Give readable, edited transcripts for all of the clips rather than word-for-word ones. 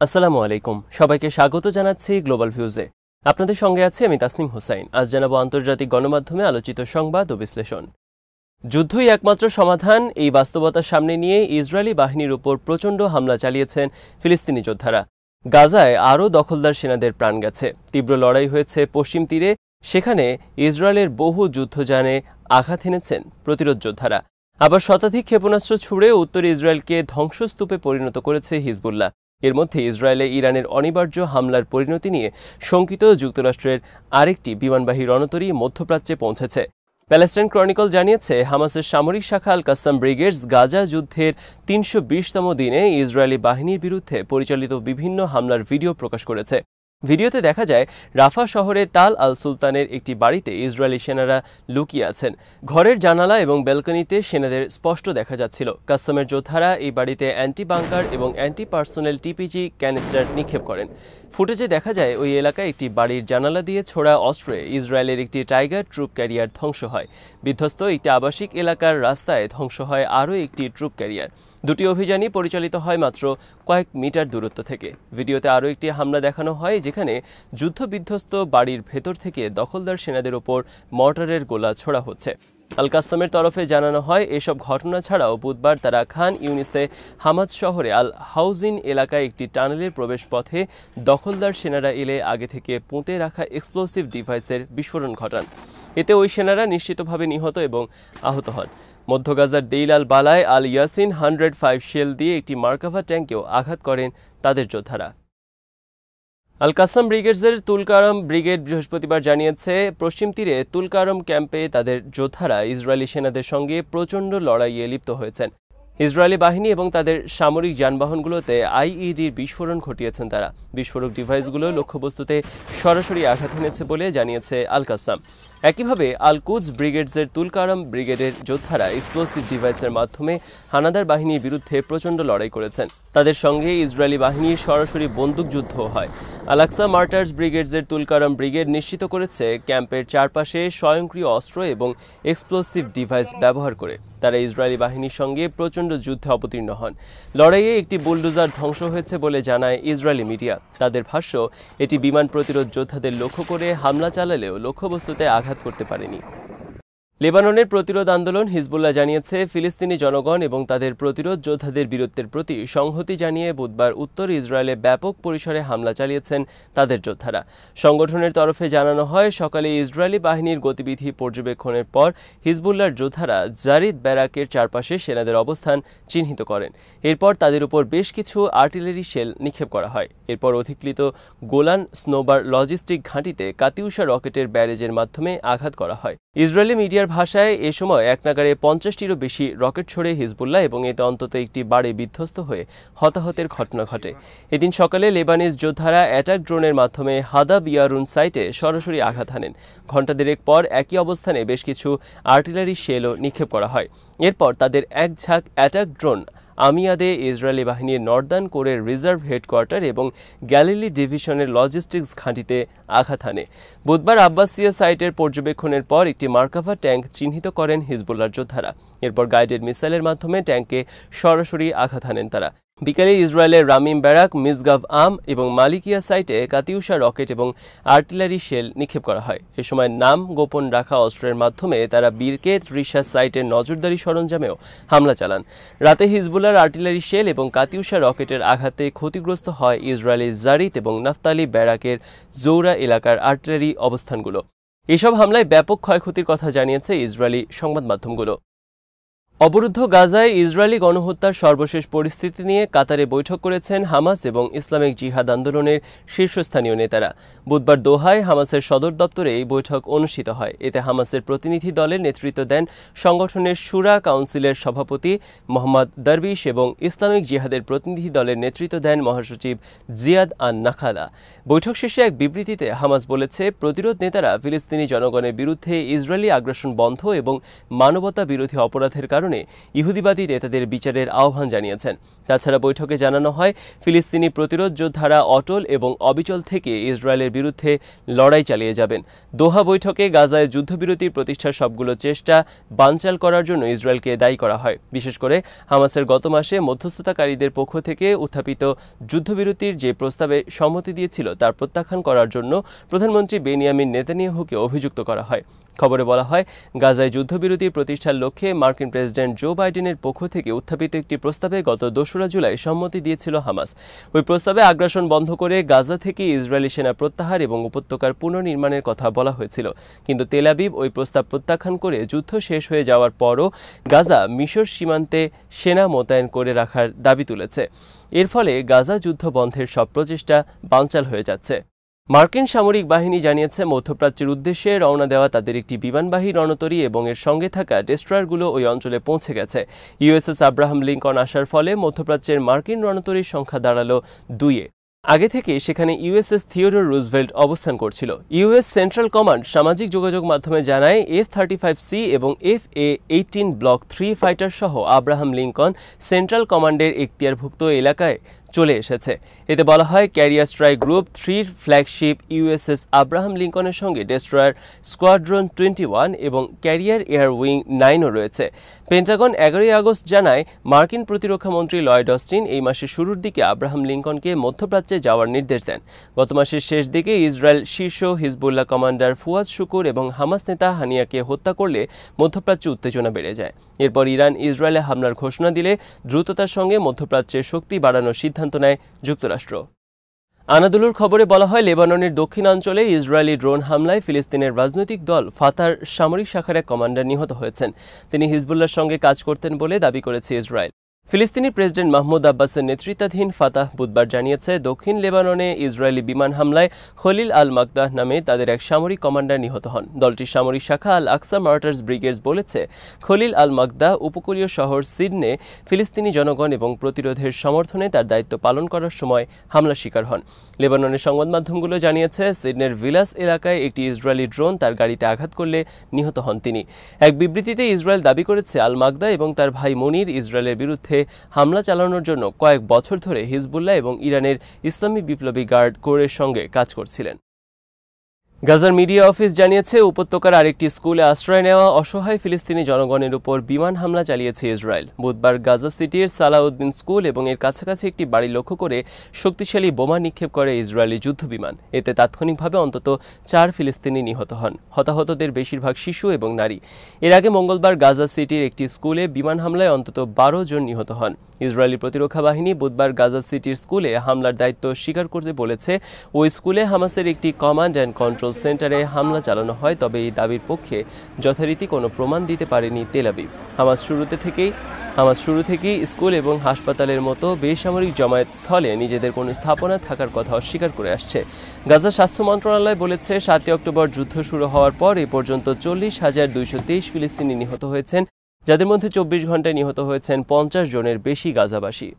আসসালামু আলাইকুম সবাইকে স্বাগত জানাচ্ছি গ্লোবাল ভিউজে। আপনাদের সঙ্গে আছি আমি তাসনিম হোসাইন। আজ জানাবো আন্তর্জাতিক গণমাধ্যমে আলোচিত সংবাদ ও বিশ্লেষণ। যুদ্ধই একমাত্র সমাধান, এই বাস্তবতার সামনে নিয়ে ইসরায়েলি বাহিনীর উপর প্রচণ্ড হামলা চালিয়েছেন ফিলিস্তিনি যোদ্ধারা। গাজায় আরও দখলদার সেনাদের প্রাণ গেছে। তীব্র লড়াই হয়েছে পশ্চিম তীরে, সেখানে ইসরায়েলের বহু যুদ্ধযানে আঘাত এনেছেন প্রতিরোধ যোদ্ধারা। আবার শতাধিক ক্ষেপণাস্ত্র ছুড়ে উত্তর ইসরায়েলকে ধ্বংসস্তূপে পরিণত করেছে হিজবুল্লাহ। এর মধ্যে ইসরায়েলে ইরানের অনিবার্য হামলার পরিণতি নিয়ে শঙ্কিত যুক্তরাষ্ট্রের আরেকটি বিমানবাহী রণতরী মধ্যপ্রাচ্যে পৌঁছেছে। প্যালেস্টাইন ক্রনিকল জানিয়েছে, হামাসের সামরিক শাখা আল কাসাম ব্রিগেডস গাজা যুদ্ধের ৩২০তম দিনে ইসরায়েলি বাহিনীর বিরুদ্ধে পরিচালিত বিভিন্ন হামলার ভিডিও প্রকাশ করেছে। ভিডিওতে দেখা যায়, রাফা শহরে তাল আল সুলতানের একটি বাড়িতে ইসরায়েলি সেনারা লুকিয়ে আছেন। ঘরের জানালা এবং ব্যালকনিতে সেনাদের স্পষ্ট দেখা যাচ্ছিল। কাসামের যোদ্ধারা এই বাড়িতে অ্যান্টি বাংকার এবং অ্যান্টি পার্সোনেল টিপিজি ক্যানিস্টার নিক্ষেপ করেন। ফুটেজে দেখা যায়, ওই এলাকায় একটি বাড়ির জানালা দিয়ে ছোড়া অস্ত্রে ইসরায়েলের একটি টাইগার ট্রুপ ক্যারিয়ার ধ্বংস হয়। বিধ্বস্ত একটি আবাসিক এলাকার রাস্তায় ধ্বংস হয় আরও একটি ট্রুপ ক্যারিয়ার। দুটি অভিযানই পরিচালিত হয় মাত্র কয়েক মিটার দূরত্ব থেকে। ভিডিওতে আরও একটি হামলা দেখানো হয়, যেখানে যুদ্ধবিধ্বস্ত বাড়ির ভেতর থেকে দখলদার সেনাদের ওপর মর্টারের গোলা ছোড়া হচ্ছে। আল কাসামের তরফে জানানো হয়, এসব ঘটনা ছাড়াও বুধবার তারা খান ইউনিসে হামাদ শহরে আল হাউজিন এলাকায় একটি টানেলের প্রবেশপথে দখলদার সেনারা এলে আগে থেকে পুঁতে রাখা এক্সপ্লোসিভ ডিভাইসের বিস্ফোরণ ঘটান। এতে ওই সেনারা নিশ্চিতভাবে নিহত এবং আহত হন। মধ্য গাজার দেইল আল বালায় আল ইয়াসিন 105 শেল দিয়ে একটি মার্কাভা ট্যাঙ্কেও আঘাত করেন তাদের যোদ্ধারা। আল কাসাম ব্রিগেডসের তুলকারম ব্রিগেড বৃহস্পতিবার জানিয়েছে, পশ্চিম তীরে তুলকারম ক্যাম্পে তাদের যোদ্ধারা ইসরায়েলি সেনাদের সঙ্গে প্রচণ্ড লড়াইয়ে লিপ্ত হয়েছেন। ইসরায়েলি বাহিনী এবং তাদের সামরিক যানবাহনগুলোতে আইইডির বিস্ফোরণ ঘটিয়েছেন তারা। বিস্ফোরক ডিভাইসগুলো লক্ষ্যবস্তুতে সরাসরি আঘাত এনেছে বলে জানিয়েছে আল কাসাম। একইভাবে আল কুদস ব্রিগেডসের তুলকারম ব্রিগেডের যোদ্ধারা এক্সপ্লোসিভ ডিভাইসের মাধ্যমে হানাদার বাহিনীর বিরুদ্ধে প্রচণ্ড লড়াই করেছেন। তাদের সঙ্গে ইসরায়েলি বাহিনীর সরাসরি বন্দুকযুদ্ধও হয়। আলাক্সা মার্টার্স ব্রিগেডসের তুলকারম ব্রিগেড নিশ্চিত করেছে, ক্যাম্পের চারপাশে স্বয়ংক্রিয় অস্ত্র এবং এক্সপ্লোসিভ ডিভাইস ব্যবহার করে তারা ইসরায়েলি বাহিনীর সঙ্গে প্রচণ্ড যুদ্ধে অবতীর্ণ হন। লড়াইয়ে একটি বুলডোজার ধ্বংস হয়েছে বলে জানায় ইসরায়েলি মিডিয়া। তাদের ভাষ্য, এটি বিমান প্রতিরোধ যোদ্ধাদের লক্ষ্য করে হামলা চালালেও লক্ষ্যবস্তুতে আঘাত করতে পারেনি। লেবাননের প্রতিরোধ আন্দোলন হিজবুল্লাহ জানিয়েছে, ফিলিস্তিনি জনগণ এবং তাদের প্রতিরোধ যোদ্ধাদের বীরত্বের প্রতি সংহতি জানিয়ে বুধবার উত্তর ইসরায়েলে ব্যাপক পরিসরে হামলা চালিয়েছেন তাদের যোদ্ধারা। সংগঠনের তরফে জানানো হয়, সকালে ইসরায়েলি বাহিনীর গতিবিধি পর্যবেক্ষণের পর হিজবুল্লাহর যোদ্ধারা জারিদ ব্যারাকের চারপাশে সেনাদের অবস্থান চিহ্নিত করেন। এরপর তাদের উপর বেশ কিছু আর্টিলারি শেল নিক্ষেপ করা হয়। এরপর অধিকৃত গোলান স্নোবার লজিস্টিক ঘাঁটিতে কাতিউশা রকেটের ব্যারেজের মাধ্যমে আঘাত করা হয়। ইসরায়েলি মিডিয়ার ভাষায়, এ সময় একনাগাড়ে 50টিরও বেশি রকেট ছড়ে হিজবুল্লাহ এবং এতে অন্তত একটি বাড়ি বিধ্বস্ত হয়ে হতাহতের ঘটনা ঘটে। এদিন সকালে লেবানিজ যোদ্ধারা অ্যাটাক ড্রোনের মাধ্যমে হাদাব ইয়ারুন সাইটে সরাসরি আঘাত হানেন। ঘণ্টা দেড়েক পর একই অবস্থানে বেশ কিছু আর্টিলারি শেলও নিক্ষেপ করা হয়। এরপর তাদের এক ঝাঁক অ্যাটাক ড্রোন আমিয়াদে ইসরায়েলি বাহিনীর নর্দার্ন কোরের রিজার্ভ হেডকোয়ার্টার এবং গ্যালিলি ডিভিশনের লজিস্টিক্স ঘাঁটিতে আঘাত হানে। বুধবার আব্বাসিয়া সাইটের পর্যবেক্ষণের পর একটি মার্কাভা ট্যাঙ্ক চিহ্নিত করেন হিজবুল্লাহর যোদ্ধারা। এরপর গাইডেড মিসাইলের মাধ্যমে ট্যাঙ্কে সরাসরি আঘাত হানেন তারা। বিকালে ইসরায়েলের রামিম ব্যারাক, মিসগাভ আম এবং মালিকিয়া সাইটে কাতিউশা রকেট এবং আর্টিলারি শেল নিক্ষেপ করা হয়। এ সময় নাম গোপন রাখা অস্ত্রের মাধ্যমে তারা বিরকেত রিশা সাইটের নজরদারি সরঞ্জামেও হামলা চালান। রাতে হিজবুল্লাহর আর্টিলারি শেল এবং কাতিউশা রকেটের আঘাতে ক্ষতিগ্রস্ত হয় ইসরায়েলি জারিত এবং নাফতালি ব্যারাকের জৌরা এলাকার আর্টিলারি অবস্থানগুলো। এসব হামলায় ব্যাপক ক্ষয়ক্ষতির কথা জানিয়েছে ইসরায়েলি সংবাদ মাধ্যমগুলো। অবরুদ্ধ গাজায় ইসরায়েলি গণহত্যার সর্বশেষ পরিস্থিতি নিয়ে কাতারে বৈঠক করেছেন হামাস এবং ইসলামিক জিহাদ আন্দোলনের শীর্ষস্থানীয় নেতারা। বুধবার দোহায় হামাসের সদর দপ্তরে এই বৈঠক অনুষ্ঠিত হয়। এতে হামাসের প্রতিনিধি দলের নেতৃত্ব দেন সংগঠনের শুরা কাউন্সিলের সভাপতি মোহাম্মদ দরবিশ এবং ইসলামিক জিহাদের প্রতিনিধি দলের নেতৃত্ব দেন মহাসচিব জিয়াদ আন নাখালা। বৈঠক শেষে এক বিবৃতিতে হামাস বলেছে, প্রতিরোধ নেতারা ফিলিস্তিনি জনগণের বিরুদ্ধে ইসরায়েলি আগ্রাসন বন্ধ এবং মানবতা বিরোধী অপরাধের কারণে কারণে ইহুদিবাদী নেতাদের বিচারের আহ্বান জানিয়েছেন। তাছাড়া বৈঠকে জানানো হয়, ফিলিস্তিনি প্রতিরোধ যোদ্ধারা অটল এবং অবিচল থেকে ইসরায়েলের বিরুদ্ধে লড়াই চালিয়ে যাবেন। দোহা বৈঠকে গাজায় যুদ্ধবিরতি প্রতিষ্ঠার সবগুলো চেষ্টা বানচাল করার জন্য ইসরায়েলকে দায়ী করা হয়। বিশেষ করে হামাসের গত মাসে মধ্যস্থতাকারীদের পক্ষ থেকে উত্থাপিত যুদ্ধবিরতির যে প্রস্তাবে সম্মতি দিয়েছিল তার প্রত্যাখ্যান করার জন্য প্রধানমন্ত্রী বেনিয়ামিন নেতানিয়াহুকে অভিযুক্ত করা হয়। খবরে বলা হয়, গাজায় যুদ্ধবিরতি প্রতিষ্ঠার লক্ষ্যে মার্কিন প্রেসিডেন্ট জো বাইডেনের পক্ষ থেকে উত্থাপিত একটি প্রস্তাবে গত ২রা জুলাই সম্মতি দিয়েছিল হামাস। ওই প্রস্তাবে আগ্রাসন বন্ধ করে গাজা থেকে ইসরায়েলি সেনা প্রত্যাহার এবং উপত্যকার পুনর্নির্মাণের কথা বলা হয়েছিল। কিন্তু তেল আবিব ওই প্রস্তাব প্রত্যাখ্যান করে যুদ্ধ শেষ হয়ে যাওয়ার পরও গাজা মিশর সীমান্তে সেনা মোতায়েন করে রাখার দাবি তুলেছে। এর ফলে গাজা যুদ্ধ বন্ধের সব প্রচেষ্টা বানচাল হয়ে যাচ্ছে। মার্কিন সামরিক বাহিনী জানিয়েছে, মধ্যপ্রাচ্যের উদ্দেশ্যে রওনা দেওয়া তাদের একটি বিমানবাহী রণতরী এবং এর সঙ্গে থাকা ডেস্ট্রয়ারগুলো ওই অঞ্চলে পৌঁছে গেছে। ইউএসএস আব্রাহাম লিঙ্কন আসার ফলে মধ্যপ্রাচ্যের মার্কিন রণতরীর সংখ্যা দাঁড়ালো ২-এ। আগে থেকে সেখানে ইউএসএস থিওডোর রুজভেল্ট অবস্থান করছিল। ইউএস সেন্ট্রাল কমান্ড সামাজিক যোগাযোগ মাধ্যমে জানায়, F-35C এবং FA-18 ব্লক 3 ফাইটার সহ আব্রাহাম লিঙ্কন সেন্ট্রাল কমান্ডের এখতিয়ারভুক্ত এলাকায় চলে এসেছে। এতে বলা হয়, carrier strike group 3 flagship USS Abraham লিঙ্কনের সঙ্গে ডেস্ট্রয়ার স্কোয়াড্রন 21 এবং ক্যারিয়ার এয়ার উইং 9ও রয়েছে। পেন্টাগন 11 আগস্ট জানায়, মার্কিন প্রতিরক্ষামন্ত্রী লয়েড অস্টিন এই মাসের শুরুর দিকে আব্রাহাম লিঙ্কনকে মধ্যপ্রাচ্যে যাওয়ার নির্দেশ দেন। গত মাসের শেষ দিকে ইসরায়েল শীর্ষ হিজবুল্লাহ কমান্ডার ফুয়াদ শুকুর এবং হামাস নেতা হানিয়াকে হত্যা করলে মধ্যপ্রাচ্যে উত্তেজনা বেড়ে যায়। এরপর ইরান ইসরায়েলে হামলার ঘোষণা দিলে দ্রুততার সঙ্গে মধ্যপ্রাচ্যের শক্তি বাড়ানোর সিদ্ধান্ত নেয় যুক্তরাষ্ট্র। আনাদুলুর খবরে বলা হয়, লেবাননের দক্ষিণাঞ্চলে ইসরায়েলি ড্রোন হামলায় ফিলিস্তিনের রাজনৈতিক দল ফাতার সামরিক শাখার এক কমান্ডার নিহত হয়েছেন। তিনি হিজবুল্লাহর সঙ্গে কাজ করতেন বলে দাবি করেছে ইসরায়েল। ফিলিস্তিনি প্রেসিডেন্ট মাহমুদ আব্বাসের নেতৃত্বাধীন ফাতাহ বুধবার জানিয়েছে, দক্ষিণ লেবাননে ইসরায়েলি বিমান হামলায় খলিল আল মাকদাহ নামে তাদের এক সামরিক কমান্ডার নিহত হন। দলটির সামরিক শাখা আল আকসা মার্টার্স ব্রিগেডস বলেছে, খলিল আল মাকদাহ উপকূলীয় শহর সিডনে ফিলিস্তিনি জনগণ এবং প্রতিরোধের সমর্থনে তার দায়িত্ব পালন করার সময় হামলার শিকার হন। লেবাননের সংবাদ মাধ্যমগুলো জানিয়েছে, সিডনের ভিলাস এলাকায় একটি ইসরায়েলি ড্রোন তার গাড়িতে আঘাত করলে নিহত হন তিনি। এক বিবৃতিতে ইসরায়েল দাবি করেছে, আল মাকদাহ এবং তার ভাই মনির ইসরায়েলের বিরুদ্ধে হামলা চালানোর জন্য কয়েক বছর ধরে হিজবুল্লাহ এবং ইরানের ইসলামী বিপ্লবী গার্ড কোরের সঙ্গে কাজ করছিলেন। গাজার মিডিয়া অফিস জানিয়েছে, উপত্যকার আরেকটি স্কুলে আশ্রয় নেওয়া অসহায় ফিলিস্তিনি জনগণের উপর বিমান হামলা চালিয়েছে ইসরায়েল। বুধবার গাজা সিটির সালাউদ্দিন স্কুল এবং এর কাছাকাছি একটি বাড়ি লক্ষ্য করে শক্তিশালী বোমা নিক্ষেপ করে ইসরায়েলি যুদ্ধবিমান। এতে তাৎক্ষণিকভাবে অন্তত 4 ফিলিস্তিনি নিহত হন। হতাহতদের বেশিরভাগ শিশু এবং নারী। এর আগে মঙ্গলবার গাজা সিটির একটি স্কুলে বিমান হামলায় অন্তত 12 জন নিহত হন। ইসরায়েলি প্রতিরক্ষা বাহিনী বুধবার গাজা সিটির স্কুলে হামলার দায়িত্ব স্বীকার করতে বলেছে। ওই স্কুলে হামাসের একটি কমান্ড অ্যান্ড কন্ট্রোল সেন্টারে হামলা চালানো হয়, তবে এই দাবির পক্ষে যথারীতি কোনো প্রমাণ দিতে পারেনি তেল আবিব। হামাস শুরু থেকেই স্কুল এবং হাসপাতালের মতো বেসামরিক জমায়েত স্থলে নিজেদের কোনো স্থাপনা থাকার কথা অস্বীকার করে আসছে। গাজা স্বাস্থ্য মন্ত্রণালয় বলেছে, 7 অক্টোবর যুদ্ধ শুরু হওয়ার পর এ পর্যন্ত 40,223 ফিলিস্তিনি নিহত হয়েছেন, যাদের মধ্যে 24 ঘন্টায় নিহত হয়েছেন 50 জনের বেশি গাজাবাসী।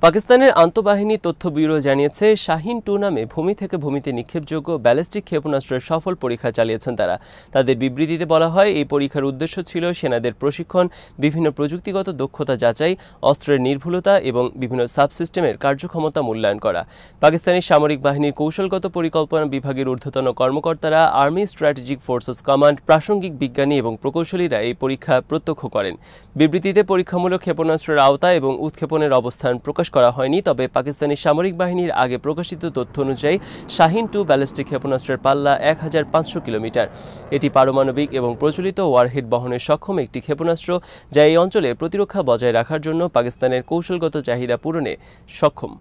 পাকিস্তানের আন্তঃবাহিনী তথ্য ব্যুরো জানিয়েছে, শাহিন-2 নামে ভূমি থেকে ভূমিতে নিক্ষেপযোগ্য ব্যালিস্টিক ক্ষেপণাস্ত্রের সফল পরীক্ষা চালিয়েছেন তারা। তাদের বিবৃতিতে বলা হয়, এই পরীক্ষার উদ্দেশ্য ছিল সেনাদের প্রশিক্ষণ, বিভিন্ন প্রযুক্তিগত দক্ষতা যাচাই, অস্ত্রের নির্ভুলতা এবং বিভিন্ন সাবসিস্টেমের কার্যক্ষমতা মূল্যায়ন করা। পাকিস্তানি সামরিক বাহিনীর কৌশলগত পরিকল্পনা বিভাগের ঊর্ধ্বতন কর্মকর্তারা, আর্মি স্ট্র্যাটেজিক ফোর্সেস কমান্ড, প্রাসঙ্গিক বিজ্ঞানী এবং প্রকৌশলীরা এই পরীক্ষা প্রত্যক্ষ করেন। বিবৃতিতে পরীক্ষামূলক ক্ষেপণাস্ত্রের আওতা এবং উৎক্ষেপণের অবস্থান প্রকাশ করা হয়নি, তবে পাকিস্তানি সামরিক বাহিনীর আগে প্রকাশিত তথ্য অনুযায়ী শাহিন-2 ব্যালিস্টিক ক্ষেপণাস্ত্রের পাল্লা 1500 কিলোমিটার। এটি পারমাণবিক এবং প্রচলিত ওয়ারহেড বহনে সক্ষম একটি ক্ষেপণাস্ত্র, যা এই অঞ্চলে প্রতিরক্ষা বজায় রাখার জন্য পাকিস্তানের কৌশলগত চাহিদা পূরণে সক্ষম।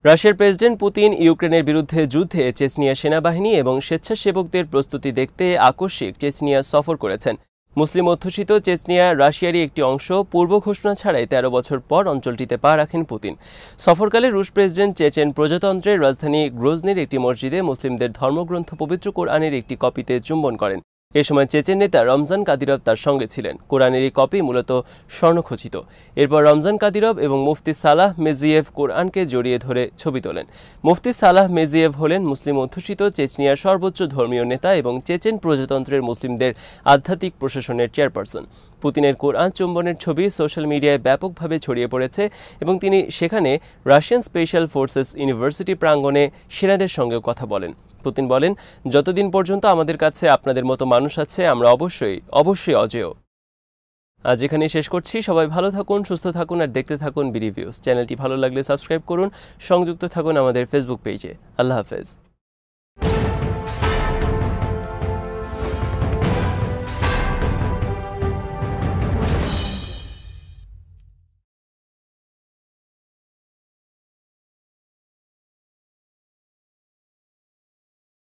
রাশিয়ার প্রেসিডেন্ট পুতিন ইউক্রেনের বিরুদ্ধে যুদ্ধে চেচনিয়া সেনাবাহিনী এবং স্বেচ্ছাসেবকদের প্রস্তুতি দেখতে আকস্মিক চেচনিয়া সফর করেছেন। মুসলিম অধ্যুষিত চেচনিয়া রাশিয়ারই একটি অংশ। পূর্ব ঘোষণা ছাড়াই 13 বছর পর অঞ্চলটিতে পা রাখেন পুতিন। সফরকালে রুশ প্রেসিডেন্ট চেচেন প্রজাতন্ত্রের রাজধানী গ্রোজনির একটি মসজিদে মুসলিমদের ধর্মগ্রন্থ পবিত্র কোরআনের একটি কপিতে চুম্বন করেন। এ সময় চেচেন নেতা রমজান কাদিরভ তার সঙ্গে ছিলেন। কোরআনের এই কপি মূলত স্বর্ণখচিত। এরপর রমজান কাদিরভ এবং মুফতি সালাহ মেজিয়েভ কোরআনকে জড়িয়ে ধরে ছবি তোলেন। মুফতি সালাহ মেজিয়েভ হলেন মুসলিম অধ্যুষিত চেচনিয়ার সর্বোচ্চ ধর্মীয় নেতা এবং চেচেন প্রজাতন্ত্রের মুসলিমদের আধ্যাত্মিক প্রশাসনের চেয়ারপারসন। পুতিনের কোরআন চুম্বনের ছবি সোশ্যাল মিডিয়ায় ব্যাপকভাবে ছড়িয়ে পড়েছে এবং তিনি সেখানে রাশিয়ান স্পেশাল ফোর্সেস ইউনিভার্সিটি প্রাঙ্গণে সেনাদের সঙ্গেও কথা বলেন। পুতিন বলেন, যতদিন পর্যন্ত আমাদের কাছে আপনাদের মতো মানুষ আছে, আমরা অবশ্যই অজেয়। আজ এখানেই শেষ করছি। সবাই ভালো থাকুন, সুস্থ থাকুন আর দেখতে থাকুন বি রিভিউজ। চ্যানেলটি ভালো লাগলে সাবস্ক্রাইব করুন, সংযুক্ত থাকুন আমাদের ফেসবুক পেজে। আল্লাহ হাফেজ।